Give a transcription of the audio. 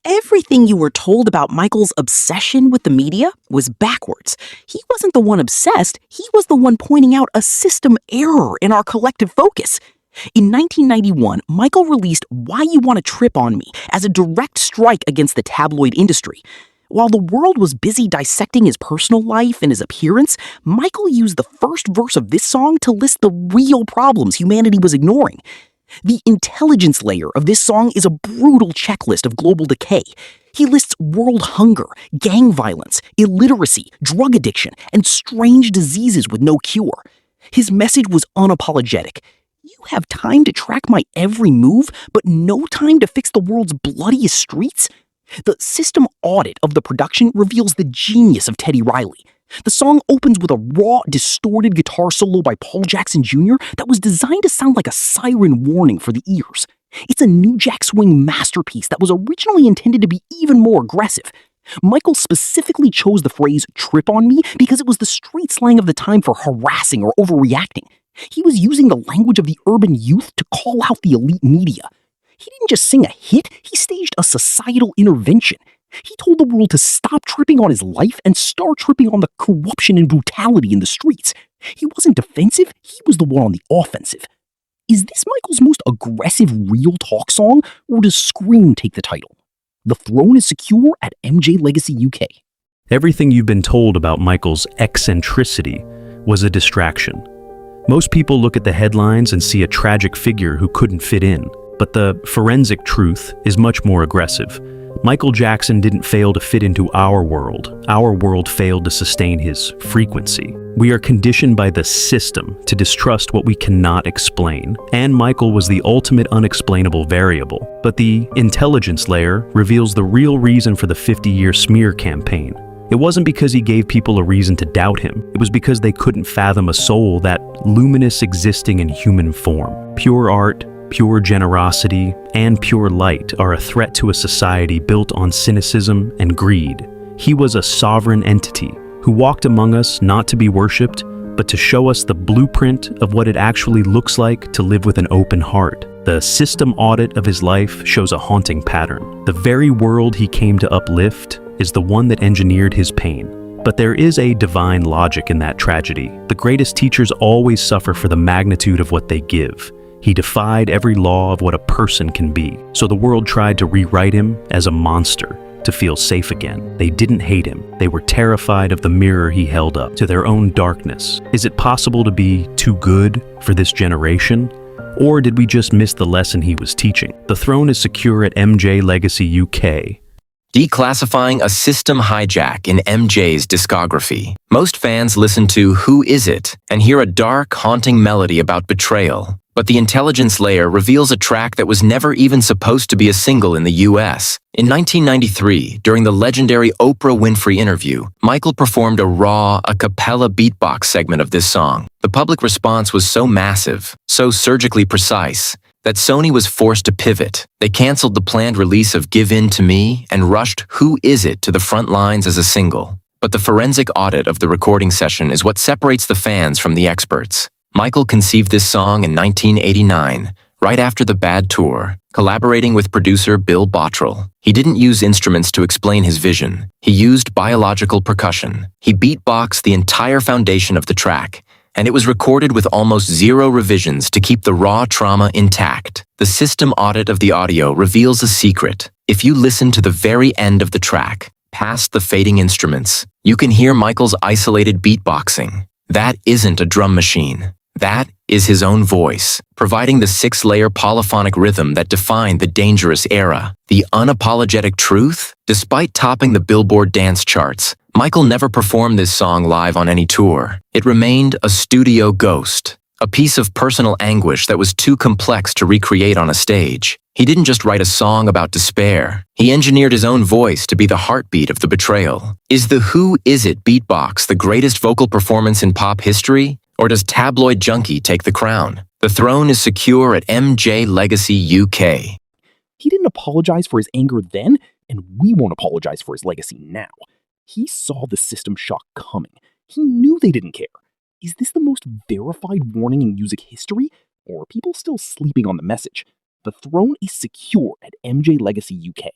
Everything you were told about Michael's obsession with the media was backwards. He wasn't the one obsessed, he was the one pointing out a system error in our collective focus. In 1991, Michael released Why You Want to Trip on Me as a direct strike against the tabloid industry. While the world was busy dissecting his personal life and his appearance, Michael used the first verse of this song to list the real problems humanity was ignoring. The intelligence layer of this song is a brutal checklist of global decay. He lists world hunger, gang violence, illiteracy, drug addiction, and strange diseases with no cure. His message was unapologetic. You have time to track my every move, but no time to fix the world's bloodiest streets? The system audit of the production reveals the genius of Teddy Riley. The song opens with a raw, distorted guitar solo by Paul Jackson Jr. that was designed to sound like a siren warning for the ears. It's a New Jack Swing masterpiece that was originally intended to be even more aggressive. Michael specifically chose the phrase "trip on me" because it was the street slang of the time for harassing or overreacting. He was using the language of the urban youth to call out the elite media. He didn't just sing a hit, he staged a societal intervention. He told the world to stop tripping on his life and start tripping on the corruption and brutality in the streets. He wasn't defensive, he was the one on the offensive. Is this Michael's most aggressive real talk song, or does Scream take the title? The throne is secure at MJ Legacy UK. Everything you've been told about Michael's eccentricity was a distraction. Most people look at the headlines and see a tragic figure who couldn't fit in, but the forensic truth is much more aggressive. Michael Jackson didn't fail to fit into our world. Our world failed to sustain his frequency. We are conditioned by the system to distrust what we cannot explain, and Michael was the ultimate unexplainable variable. But the intelligence layer reveals the real reason for the 50-year smear campaign. It wasn't because he gave people a reason to doubt him. It was because they couldn't fathom a soul that luminous existing in human form. Pure art, pure generosity, and pure light are a threat to a society built on cynicism and greed. He was a sovereign entity who walked among us not to be worshipped, but to show us the blueprint of what it actually looks like to live with an open heart. The system audit of his life shows a haunting pattern. The very world he came to uplift is the one that engineered his pain. But there is a divine logic in that tragedy. The greatest teachers always suffer for the magnitude of what they give. He defied every law of what a person can be, so the world tried to rewrite him as a monster to feel safe again. They didn't hate him. They were terrified of the mirror he held up to their own darkness. Is it possible to be too good for this generation? Or did we just miss the lesson he was teaching? The throne is secure at MJ Legacy UK. Declassifying a system hijack in MJ's discography. Most fans listen to Who Is It and hear a dark, haunting melody about betrayal. But the intelligence layer reveals a track that was never even supposed to be a single in the US. In 1993, during the legendary Oprah Winfrey interview, Michael performed a raw, a cappella beatbox segment of this song. The public response was so massive, so surgically precise, that Sony was forced to pivot. They canceled the planned release of Give In to Me and rushed Who Is It to the front lines as a single. But the forensic audit of the recording session is what separates the fans from the experts. Michael conceived this song in 1989, right after the Bad Tour, collaborating with producer Bill Bottrell. He didn't use instruments to explain his vision. He used biological percussion. He beatboxed the entire foundation of the track, and it was recorded with almost zero revisions to keep the raw trauma intact. The system audit of the audio reveals a secret. If you listen to the very end of the track, past the fading instruments, you can hear Michael's isolated beatboxing. That isn't a drum machine. That is his own voice, providing the 6-layer polyphonic rhythm that defined the dangerous era. The unapologetic truth? Despite topping the Billboard dance charts, Michael never performed this song live on any tour. It remained a studio ghost, a piece of personal anguish that was too complex to recreate on a stage. He didn't just write a song about despair. He engineered his own voice to be the heartbeat of the betrayal. Is the Who Is It beatbox the greatest vocal performance in pop history? Or does Tabloid Junkie take the crown? The throne is secure at MJ Legacy UK. He didn't apologize for his anger then, and we won't apologize for his legacy now. He saw the system shock coming. He knew they didn't care. Is this the most verified warning in music history, or are people still sleeping on the message? The throne is secure at MJ Legacy UK.